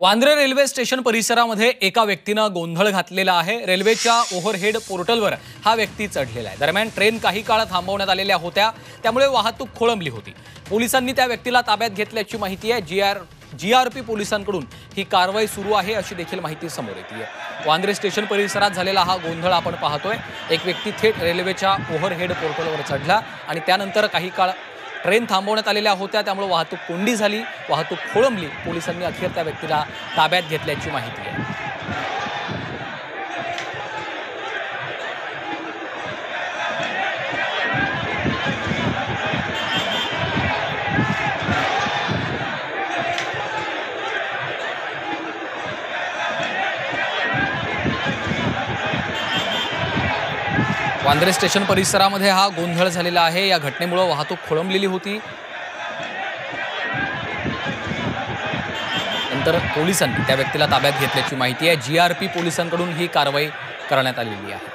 Vandre railway station परिसरामध्ये एका व्यक्तीने गोंधळ घातलेला आहे। रेल्वेच्या ओव्हरहेड पोर्टलवर हा व्यक्ती चढलेला आहे। दरम्यान ट्रेन काही काळ थांबवण्यात आलेल्या होत्या, त्यामुळे वाहतूक खोळंबली होती। पोलिसांनी त्या व्यक्तीला ताब्यात घेतल्याची माहिती आहे। जीआरपी पोलिसांकडून ही कारवाई सुरू आहे अशी देखील माहिती समोर येते आहे। वांद्रे स्टेशन परिसरात झालेला हा गोंधळ आपण पाहतोय। एक व्यक्ती थेट रेल्वेच्या ओव्हरहेड पोर्टलवर चढला आणि त्यानंतर काही काळ ट्रेन थांबवण्यात आलेल्या होत्या, त्यामुळे वाहतूक कोंडी झाली, वाहतूक खोळंबली। पोलिसांनी अखेर त्या व्यक्तीला ताब्यात घेतल्याची माहिती आहे। वांद्रे स्टेशन परिसरामध्ये हा गोंधळ झालेला आहे। या घटनेमुळे वाहतूक खोळंबलेली होती। नंतर पोलिसांनी त्या व्यक्तीला ताब्यात घेतल्याची माहिती आहे। जीआरपी पोलिसांकडून ही कारवाई करण्यात आलेली आहे।